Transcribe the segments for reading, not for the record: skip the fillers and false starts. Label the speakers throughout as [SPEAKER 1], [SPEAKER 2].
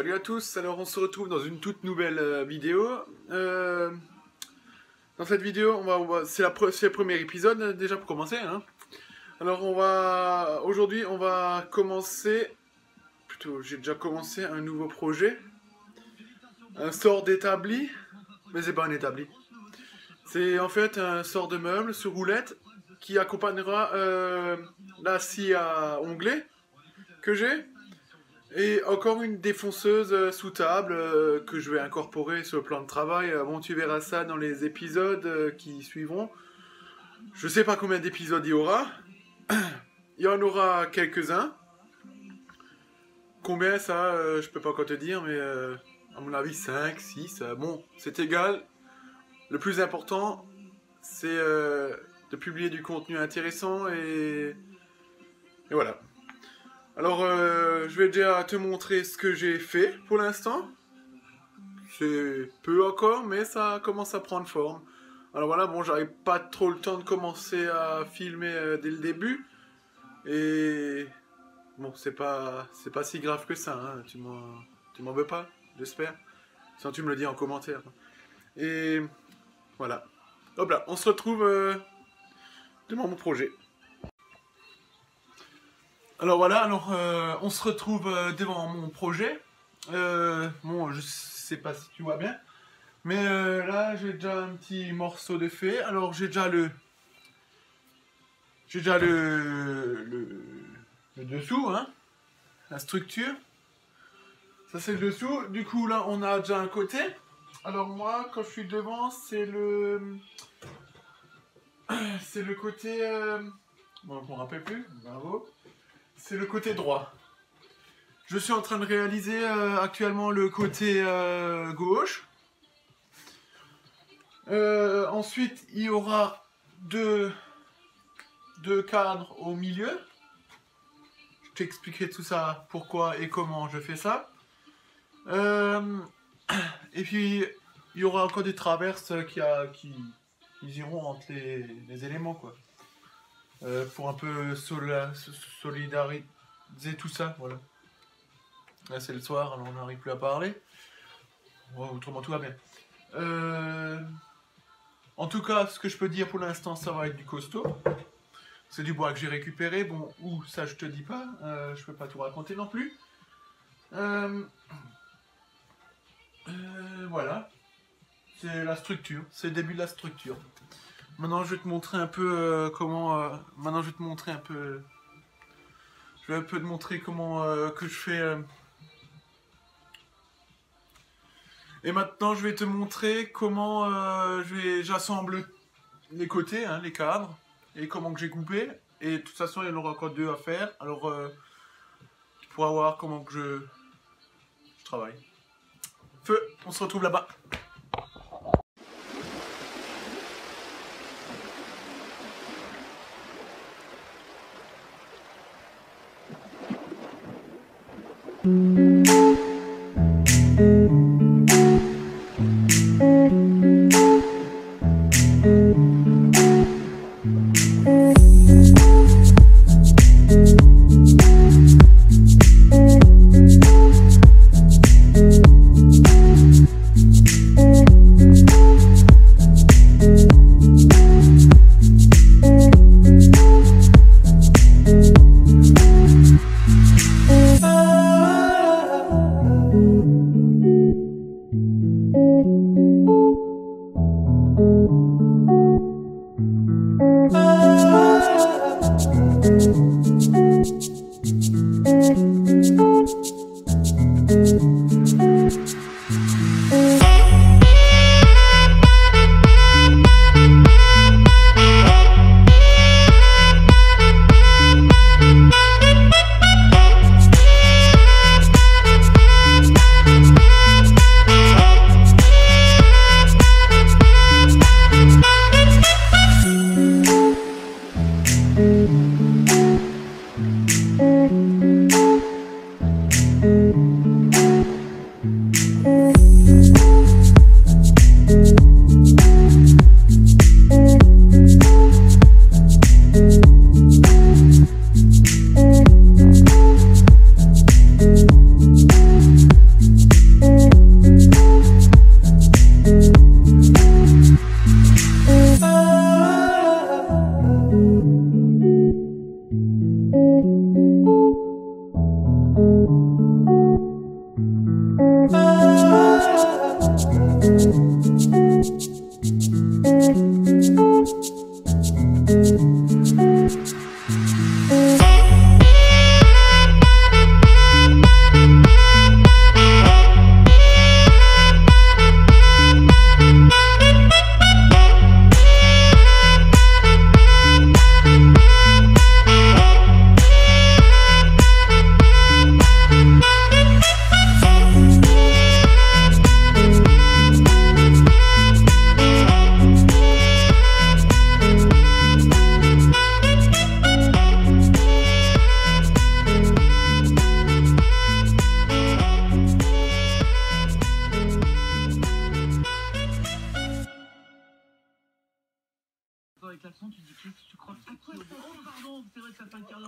[SPEAKER 1] Salut à tous, alors on se retrouve dans une toute nouvelle vidéo. Dans cette vidéo, c'est le premier épisode déjà pour commencer. Hein. Alors aujourd'hui on va commencer, plutôt j'ai déjà commencé un nouveau projet. Un sort d'établi, mais c'est pas un établi. C'est en fait un sort de meuble sur roulette qui accompagnera la scie à onglet que j'ai. Et encore une défonceuse sous table que je vais incorporer sur le plan de travail. Bon, tu verras ça dans les épisodes qui suivront. Je sais pas combien d'épisodes il y aura. Il y en aura quelques-uns. Combien ça, je peux pas encore te dire, mais à mon avis 5, 6. Bon, c'est égal. Le plus important, c'est de publier du contenu intéressant et voilà. Alors, je vais déjà te montrer ce que j'ai fait pour l'instant. C'est peu encore, mais ça commence à prendre forme. Alors voilà, bon, j'avais pas trop le temps de commencer à filmer dès le début. Et bon, c'est pas si grave que ça, hein. Tu m'en veux pas, j'espère. Sinon, tu me le dis en commentaire. Et voilà. Hop là, on se retrouve devant mon projet. Alors voilà, on se retrouve devant mon projet. Bon, je sais pas si tu vois bien, mais là j'ai déjà un petit morceau de fait. Alors j'ai déjà le dessous, hein, la structure. Ça c'est le dessous. Du coup là on a déjà un côté. Alors moi quand je suis devant c'est le côté bon, je m'en rappelle plus. Bravo. C'est le côté droit. Je suis en train de réaliser actuellement le côté gauche. Ensuite, il y aura deux cadres au milieu. Je t'expliquerai tout ça, pourquoi et comment je fais ça. Et puis, il y aura encore des traverses qui iront entre les éléments, quoi. Pour un peu solidariser tout ça, voilà. Là c'est le soir, alors on n'arrive plus à parler. Ouais, autrement tout va bien. En tout cas, ce que je peux dire pour l'instant, ça va être du costaud. C'est du bois que j'ai récupéré. Bon, où ça je te dis pas, je peux pas tout raconter non plus. Voilà. C'est la structure, c'est le début de la structure. Maintenant, je vais te montrer un peu comment. Maintenant, je vais te montrer un peu. Je vais un peu te montrer comment que je fais. Et maintenant, je vais te montrer comment j'assemble les côtés, hein, les cadres, et comment que j'ai coupé. Et de toute façon, il y en aura encore deux à faire. Alors, tu pourras voir comment que je travaille. Feu, on se retrouve là-bas.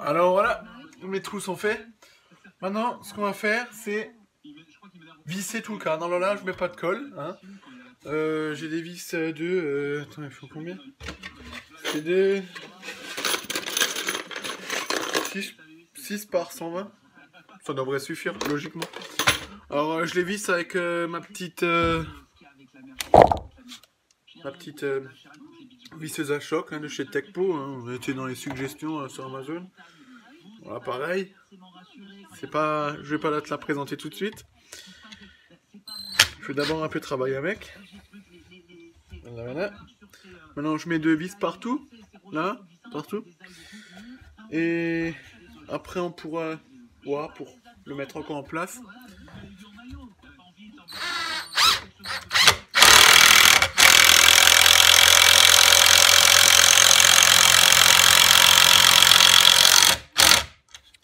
[SPEAKER 1] Alors voilà, mes trous sont faits. Maintenant, ce qu'on va faire, c'est visser tout le cadre. Alors là, je mets pas de colle. Hein. J'ai des vis de... attends, il faut combien? C'est de 6 par 120. Ça devrait suffire, logiquement. Alors, je les visse avec ma petite visseuse à choc hein, de chez Techpo. Hein. On était dans les suggestions sur Amazon. Voilà, pareil. C'est pas, je vais pas te la présenter tout de suite. Je vais d'abord un peu travailler avec. Voilà. Maintenant, je mets 2 vis partout. Là, partout. Et après, on pourra voir pour le mettre encore en place.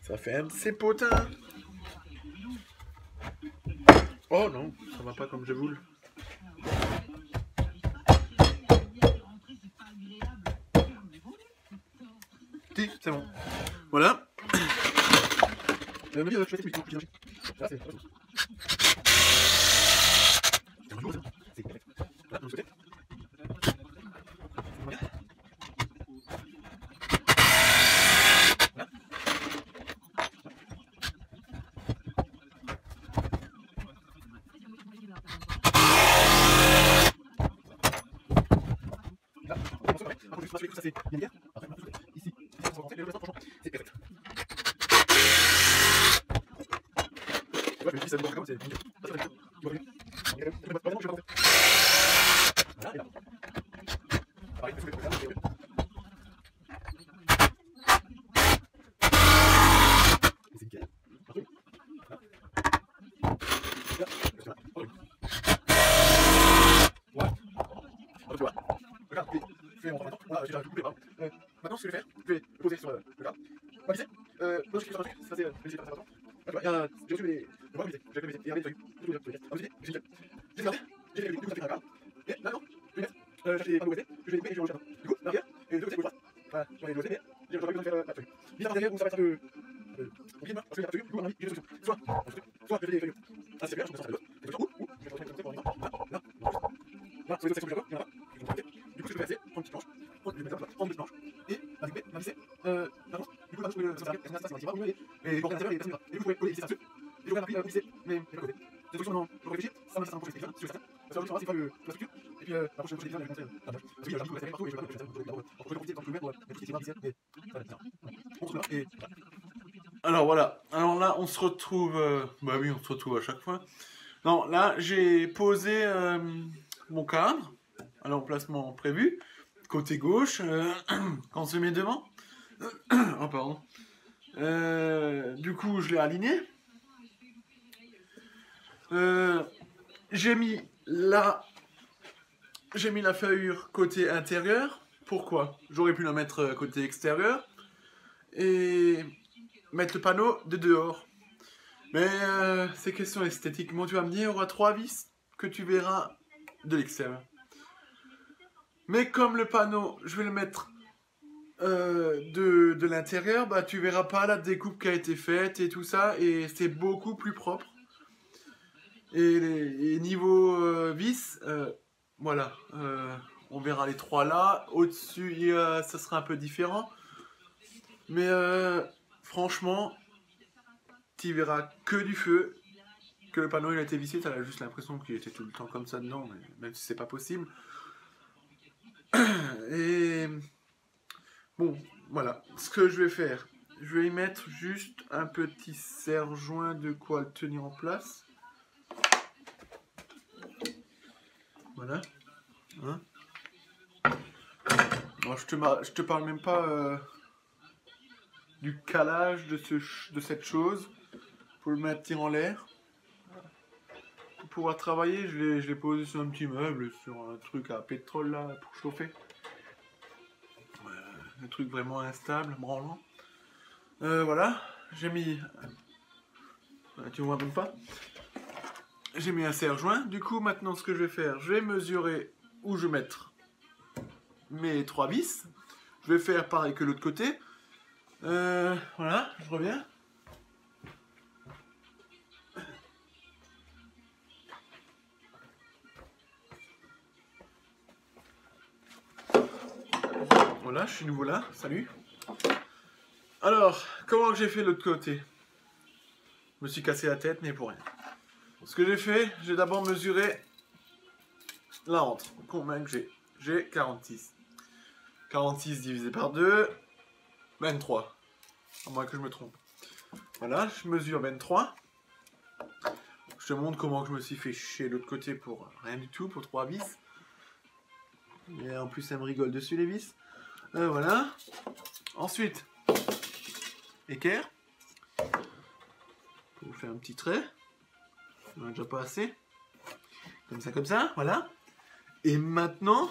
[SPEAKER 1] Ça fait un de ces potins. Oh non, ça va pas comme je voulais. Si, c'est bon. Voilà. Maintenant, ce que je vais faire, je vais le poser sur le cadre. On va visser. Je clique sur un truc, ça c'est visser par rapport. J'ai reçu les voir visser. J'ai visé. Et regardez, j'ai gardé. J'ai fait du coup, ça fait un cadre. Et maintenant, je vais mettre, j'ai acheté des panneaux USB, je vais les couper et je vais ranger un. Du coup, l'arrière, et les deux côtés gauche droite. Voilà, je vais les USB, mais j'aurais pas besoin de faire la feuille. Vis par derrière où ça va être un peu. Compliqué, parce que la feuille, du coup, à mon avis, j'ai deux solutions. Soit je fais des feuilles. Ah, c'est bien, je me sens à l'autre. Et puis, ou je vais remettre comme ça pour en même temps. Là, sur les autres sections que j'ai encore, il y en a pas. Du coup, ce que je vais faire, c'est prendre une petite planche, prendre une petite planche, et la découper, la visser. Du coup, là, je peux le faire, parce que là, ça, c'est pas mieux, et les bords à l'intérieur, et personne ne va. Et vous pouvez coller ici, ça dessus, et j'aurai appris à visser, mais de l'autre côté. Cette solution, maintenant, je réfléchis, ça me sert un projet téléphone, si je fais ça. Parce que la solution, c'est pas la structure, et puis la prochaine projet téléphone, je vais montrer la page. Parce que j'ai un peu partout, et je vais pas faire ça, pour que je tant que je peux mettre, mais tout est bien visser, mais ça va être on se met là, et voilà. Alors voilà, alors là, on se retrouve, bah oui, on se retrouve à chaque fois. Non, là, j'ai posé mon cadre à l'emplacement prévu, côté gauche, quand on se met devant. Oh, pardon. Du coup, je l'ai aligné. J'ai mis la feuille côté intérieur. Pourquoi? J'aurais pu la mettre côté extérieur et mettre le panneau de dehors. Mais c'est question esthétique. Moi, tu vas me dire, il y aura 3 vis que tu verras de l'extérieur. Mais comme le panneau, je vais le mettre de l'intérieur, bah tu verras pas la découpe qui a été faite et tout ça, et c'est beaucoup plus propre. Et niveau vis, voilà, on verra les 3 là. Au-dessus, ça sera un peu différent. Mais franchement, tu verras que du feu. Que le panneau il a été vissé, tu as juste l'impression qu'il était tout le temps comme ça dedans, mais même si c'est pas possible. Et bon, voilà, ce que je vais faire, je vais y mettre juste un petit serre-joint de quoi le tenir en place. Voilà. Hein, alors, je te parle même pas du calage de cette chose pour le maintenir en l'air. Pour pouvoir travailler, je l'ai posé sur un petit meuble, sur un truc à pétrole là pour chauffer. Un truc vraiment instable, branlant. Voilà, j'ai mis. Tu vois même pas. J'ai mis un serre-joint. Du coup, maintenant, ce que je vais faire, je vais mesurer où je vais mettre mes 3 vis. je vais faire pareil que l'autre côté. Voilà, je reviens. Voilà, je suis nouveau là, salut. Alors, comment j'ai fait l'autre côté? Je me suis cassé la tête, mais pour rien. Ce que j'ai fait, j'ai d'abord mesuré la rentre. Combien que j'ai? J'ai 46. 46 divisé par 2, 23. À moins que je me trompe. Voilà, je mesure 23. Je te montre comment je me suis fait chier de l'autre côté pour rien du tout, pour 3 vis. Et en plus, ça me rigole dessus les vis. Voilà. Ensuite, équerre. Pour vous faire un petit trait. On a déjà pas assez. Comme ça, voilà. Et maintenant,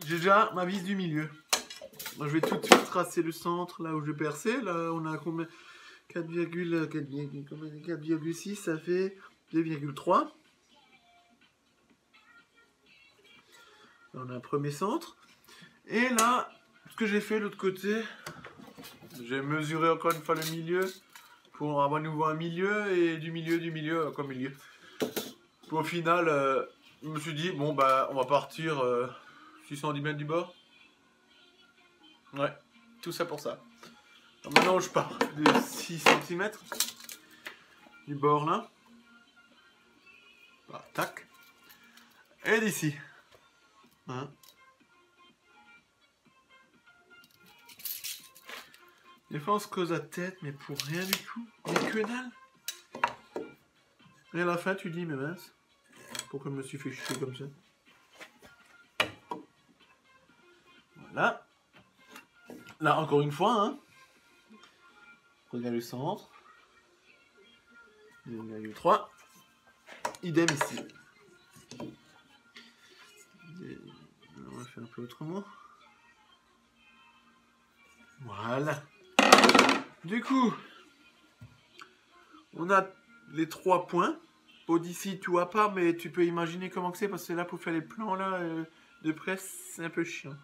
[SPEAKER 1] j'ai déjà ma vis du milieu. Moi, je vais tout de suite tracer le centre, là où je vais percer. Là, on a combien? 4,6, ça fait 2,3. On a un premier centre. Et là, ce que j'ai fait de l'autre côté, j'ai mesuré encore une fois le milieu pour avoir nouveau un milieu et du milieu comme milieu. Puis au final, je me suis dit, bon bah on va partir 610 mètres du bord. Ouais, tout ça pour ça. Alors maintenant je pars de 6 cm du bord là. Bah, tac. Et d'ici. Hein. Des fois on se cause la tête, mais pour rien du tout. Mais que dalle. Et à la fin tu dis, mais mince, pourquoi je me suis fait chier comme ça? Voilà. Là encore une fois, hein. Regarde le centre. 2,3. Idem ici. On va faire un peu autrement. Voilà. Du coup, on a les 3 points. Bon, d'ici, tu vois pas, mais tu peux imaginer comment c'est, parce que là, pour faire les plans là de presse, c'est un peu chiant.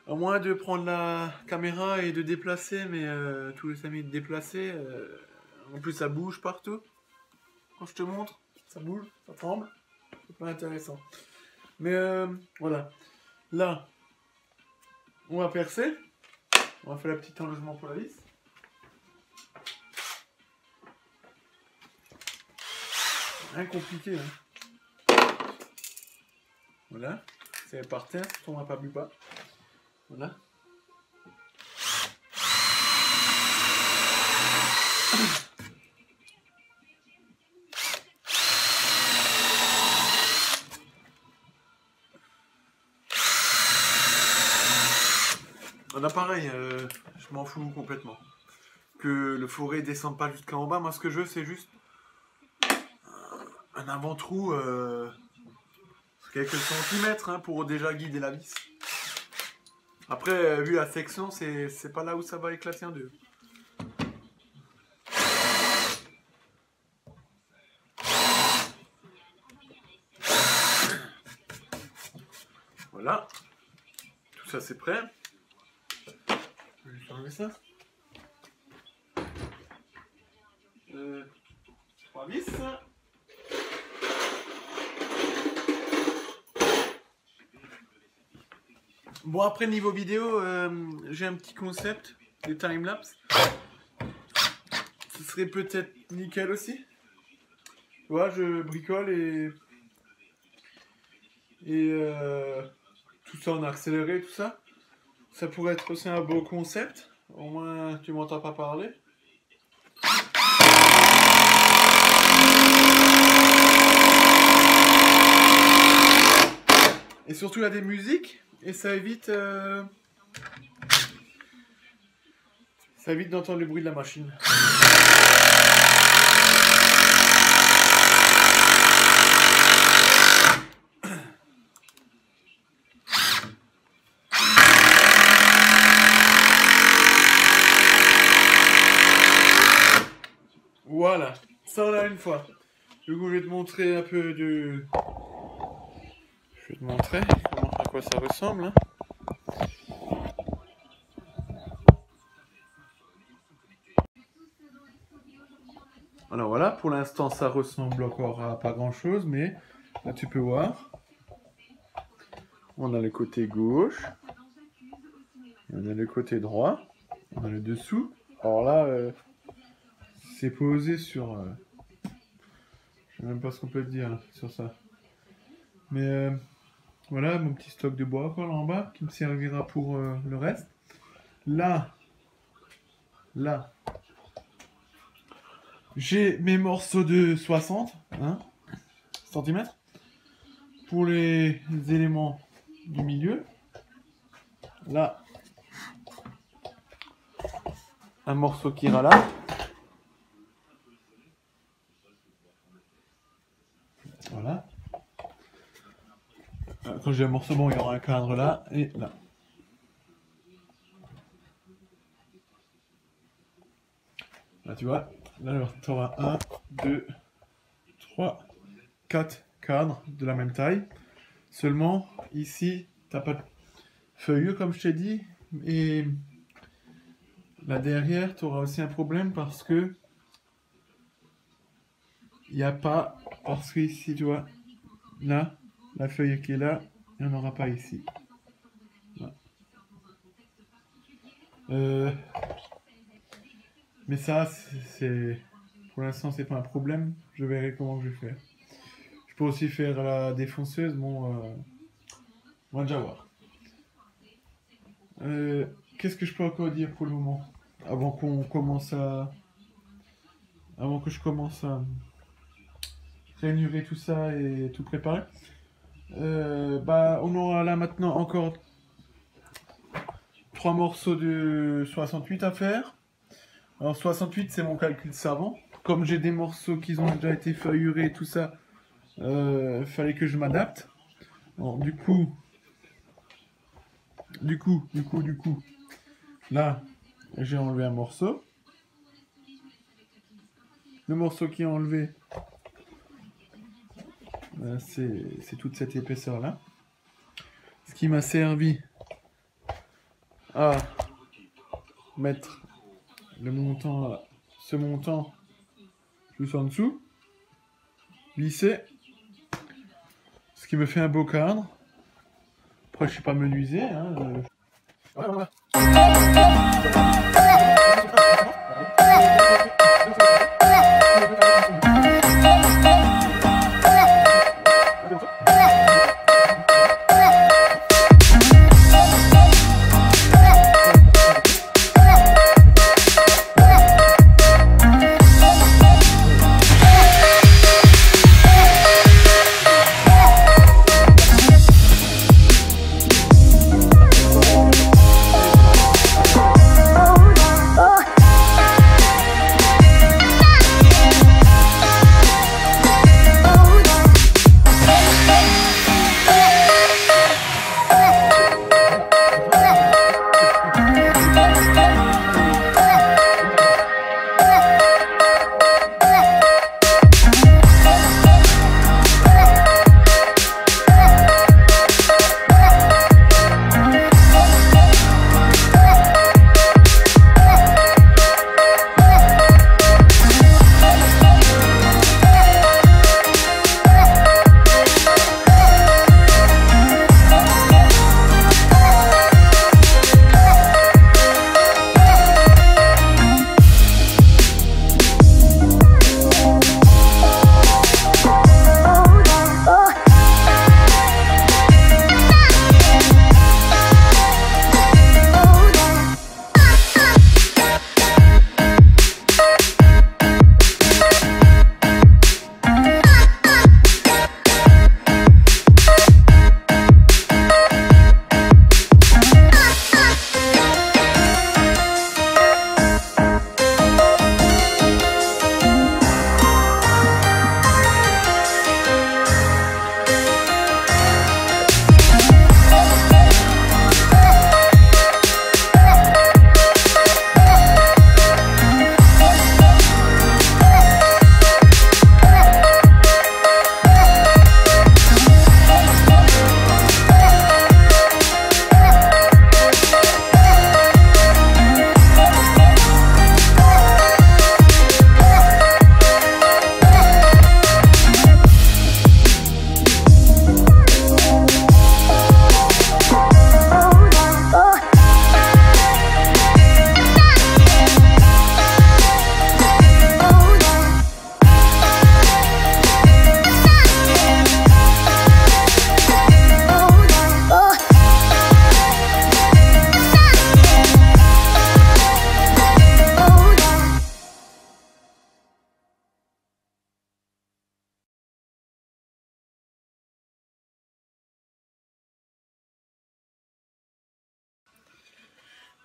[SPEAKER 1] À moins de prendre la caméra et de déplacer, mais tous les 5 minutes de déplacer, en plus ça bouge partout. Quand je te montre, ça bouge, ça tremble. C'est pas intéressant. Mais voilà. Là, on va percer. On va faire le petit enlèvement pour la vis. Rien compliqué, hein. Voilà. C'est par terre, on n'a pas bu pas. Voilà. Là pareil, je m'en fous complètement. Que le forêt descende pas jusqu'en bas. Moi ce que je veux c'est juste un avant-trou quelques centimètres hein, pour déjà guider la vis. Après, vu la section, c'est pas là où ça va éclater en deux. Voilà. Tout ça c'est prêt. Je vais juste enlever ça. 3 vis. Bon après niveau vidéo, j'ai un petit concept de timelapse. Ce serait peut-être nickel aussi. Tu vois, je bricole et tout ça en accéléré, tout ça. Ça pourrait être aussi un beau concept. Au moins tu m'entends pas parler. Et surtout il y a des musiques. Et ça évite d'entendre le bruit de la machine. Voilà, ça on l'a une fois. Du coup je vais te montrer un peu de... Je vais te montrer à quoi ça ressemble. Hein. pour l'instant ça ressemble encore à pas grand chose, mais là tu peux voir. On a le côté gauche, on a le côté droit, on a le dessous. Alors là, c'est posé sur... je sais même pas ce qu'on peut dire sur ça. Mais voilà mon petit stock de bois encore là en bas qui me servira pour le reste. Là, j'ai mes morceaux de 60 cm pour les éléments du milieu. Là, un morceau qui ira là. Voilà. Quand j'ai un morceau, bon, il y aura un cadre là et là. Là, tu vois, là, tu auras 1, 2, 3, 4 cadres de la même taille. Seulement, ici, tu n'as pas de feuilleux, comme je t'ai dit. Et là, derrière, tu auras aussi un problème parce que il n'y a pas... Parce que ici, tu vois, là, la feuille qui est là, il n'y en aura pas ici. Mais ça, c'est pour l'instant, c'est pas un problème. Je verrai comment je vais faire. Je peux aussi faire la défonceuse, bon, on va déjà voir. Qu'est-ce que je peux encore dire pour le moment, avant qu'on commence à... Avant que je commence à réunérer tout ça et tout préparer. On aura là maintenant encore 3 morceaux de 68 à faire. Alors 68 c'est mon calcul savant. Comme j'ai des morceaux qui ont déjà été feuillurés et tout ça, fallait que je m'adapte. Alors du coup, là j'ai enlevé un morceau. Le morceau qui est enlevé, c'est toute cette épaisseur là. Ce qui m'a servi à mettre le montant, ce montant juste en dessous, lisser, ce qui me fait un beau cadre. Après je suis pas menuisier, hein. Voilà.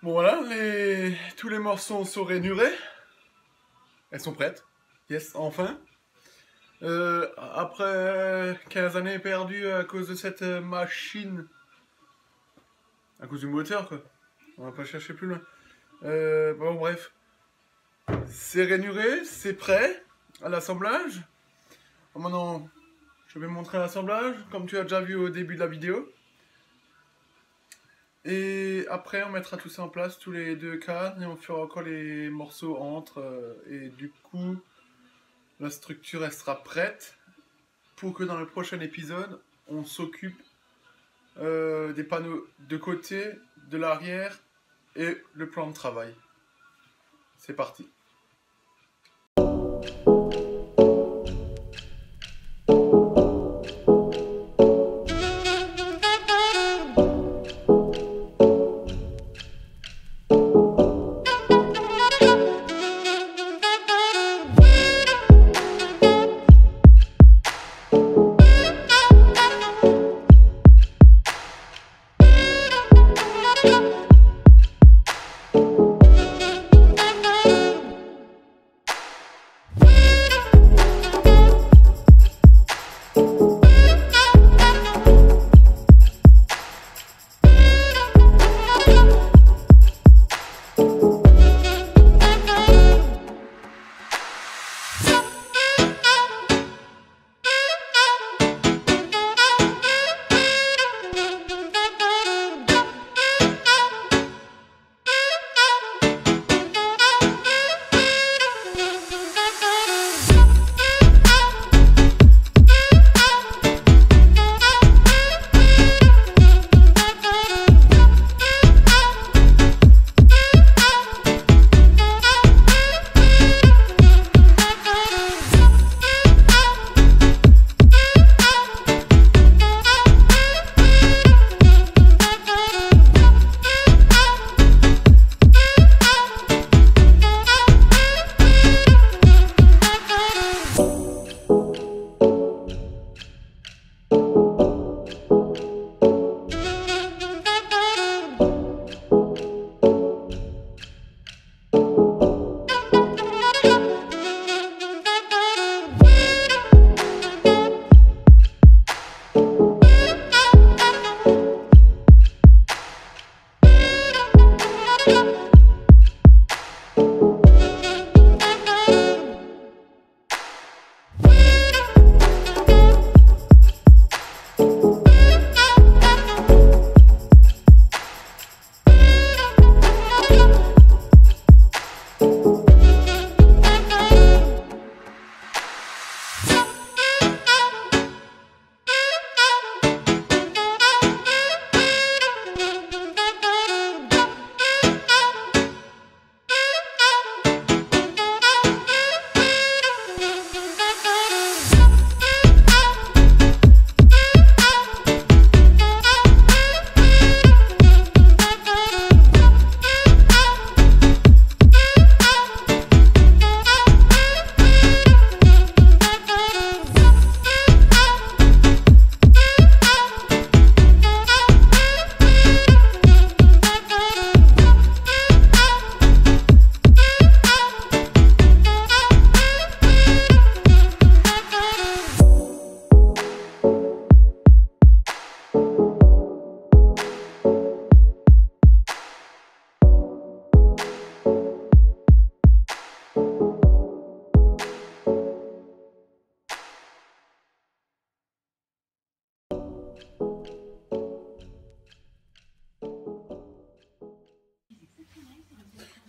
[SPEAKER 1] Bon voilà, tous les morceaux sont rainurés. Elles sont prêtes. Yes, enfin. Après 15 années perdues à cause de cette machine. À cause du moteur, quoi. On va pas chercher plus loin. Bon, bref. C'est rainuré, c'est prêt à l'assemblage. Maintenant, je vais montrer l'assemblage, comme tu as déjà vu au début de la vidéo. Et après, on mettra tout ça en place, tous les deux cadres, et on fera encore les morceaux entre. Et du coup, la structure, elle sera prête pour que dans le prochain épisode, on s'occupe des panneaux de côté, de l'arrière et le plan de travail. C'est parti.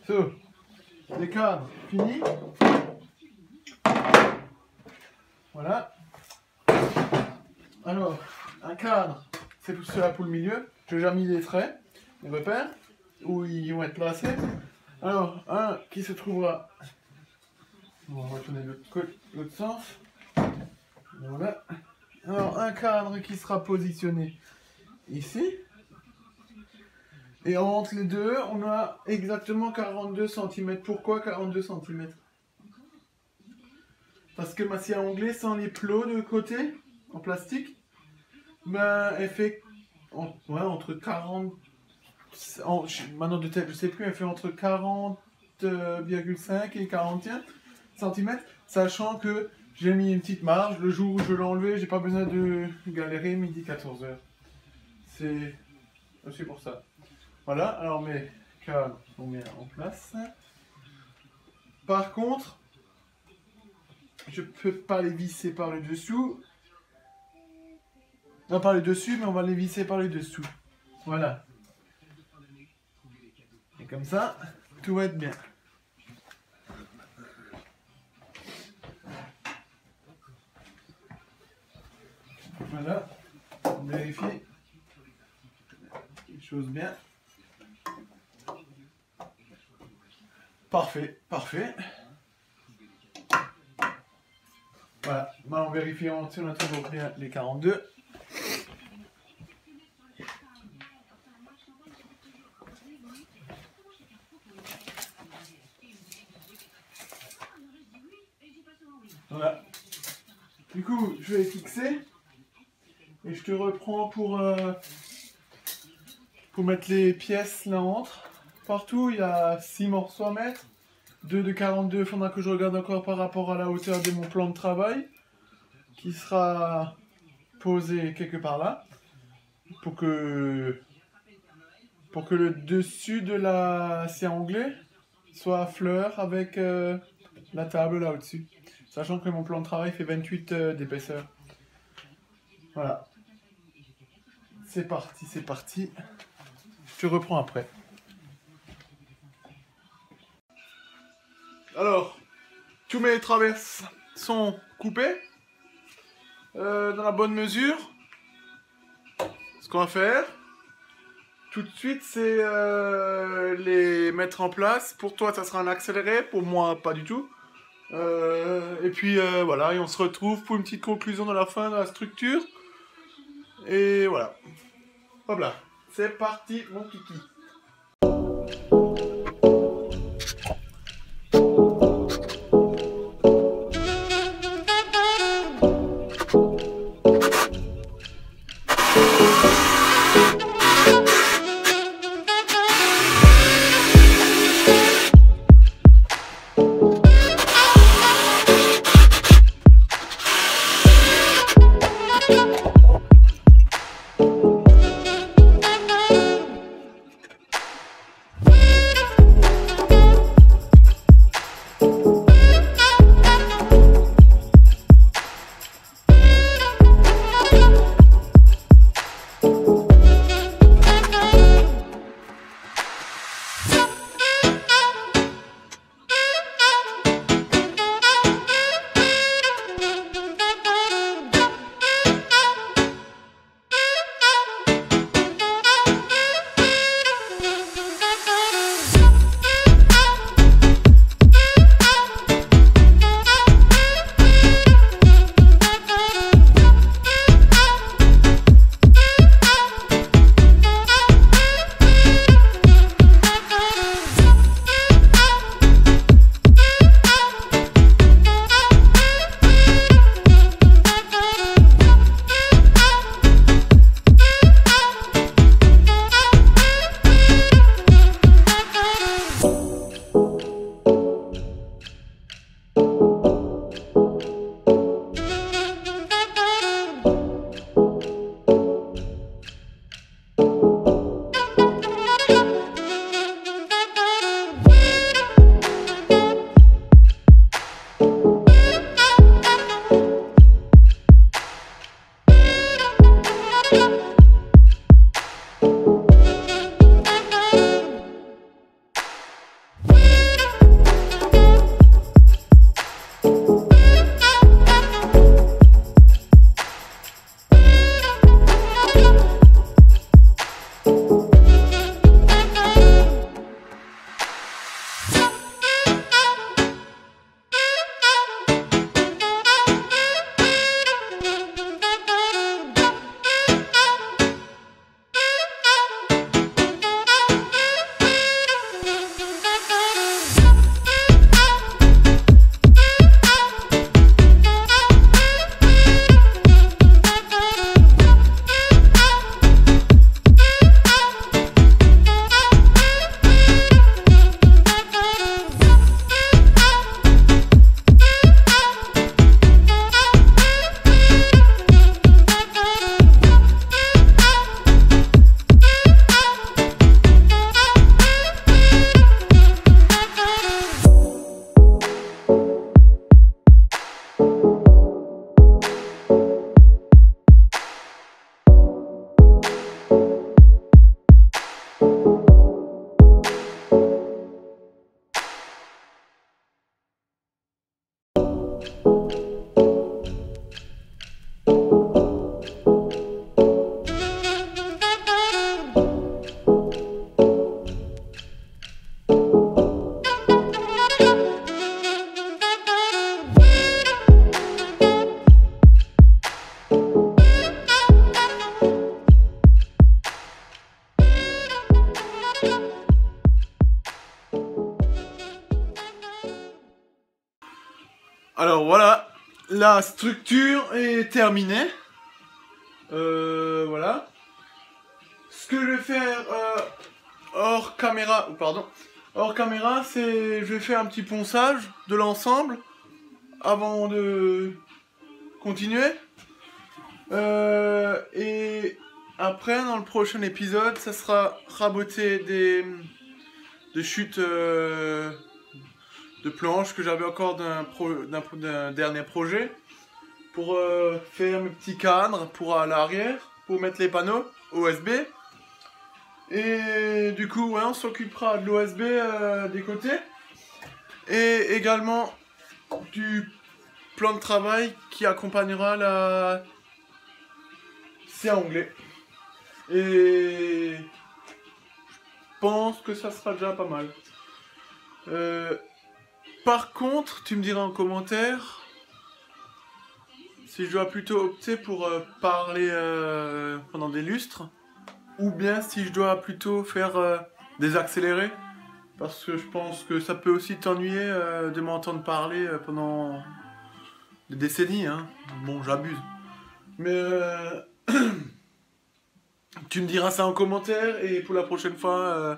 [SPEAKER 1] So, les cadres finis. Voilà. Alors, un cadre, c'est pour cela pour le milieu. J'ai déjà mis les traits, les repères, où ils vont être placés. Alors, un qui se trouvera. On va tourner de l'autre sens. Voilà. Alors, un cadre qui sera positionné ici. Et entre les deux, on a exactement 42 cm. Pourquoi 42 cm? Parce que ma scie à ongler, sans les plots de côté, en plastique, ben, elle fait entre 40 maintenant de tête, je sais plus, elle fait entre 40,5 et 41 cm, sachant que j'ai mis une petite marge. Le jour où je l'ai enlevé, j'ai pas besoin de galérer midi 14h. C'est aussi pour ça. Voilà, alors mes câbles sont bien en place. Par contre, je peux pas les visser par le dessous. Non, par le dessus, mais on va les visser par le dessous. Voilà. Et comme ça, tout va être bien. Voilà. On vérifie les choses bien. Parfait, parfait. Voilà. Maintenant, on vérifie si on a toujours bien les 42. Voilà. Du coup, je vais fixer et je te reprends pour mettre les pièces là entre. Partout, il y a 6 morceaux à mettre. 2 de 42, il faudra que je regarde encore par rapport à la hauteur de mon plan de travail qui sera posé quelque part là pour que le dessus de la scie à onglet soit à fleur avec la table là au-dessus. Sachant que mon plan de travail fait 28 d'épaisseur. Voilà. C'est parti, c'est parti. Je te reprends après. Alors, tous mes traverses sont coupées dans la bonne mesure. Ce qu'on va faire tout de suite, c'est les mettre en place. Pour toi, ça sera un accéléré. Pour moi, pas du tout. Et puis voilà, et on se retrouve pour une petite conclusion dans la fin de la structure. Et voilà. Hop là, c'est parti mon kiki. la structure est terminée. Voilà. Ce que je vais faire hors caméra, c'est je vais faire un petit ponçage de l'ensemble avant de continuer. Et après, dans le prochain épisode, ça sera raboter des chutes de planches que j'avais encore d'un dernier projet pour faire mes petits cadres pour à l'arrière, pour mettre les panneaux OSB. Et du coup, ouais, on s'occupera de l'OSB des côtés et également du plan de travail qui accompagnera la scie à onglet. Et je pense que ça sera déjà pas mal. Par contre, tu me diras en commentaire si je dois plutôt opter pour parler pendant des lustres ou bien si je dois plutôt faire des accélérés, parce que je pense que ça peut aussi t'ennuyer de m'entendre parler pendant des décennies, hein. Bon, j'abuse. Mais tu me diras ça en commentaire et pour la prochaine fois,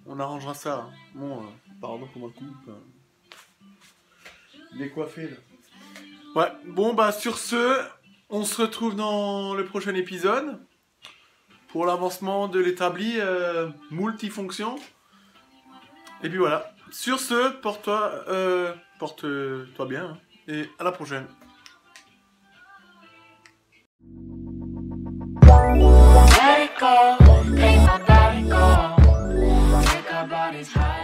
[SPEAKER 1] on arrangera ça. Bon, pardon pour ma coupe. Décoiffé là. Ouais, bon bah sur ce, on se retrouve dans le prochain épisode pour l'avancement de l'établi multifonction. Et puis voilà. Sur ce, porte-toi bien hein, et à la prochaine. Let it go, make my body go, take our bodies high.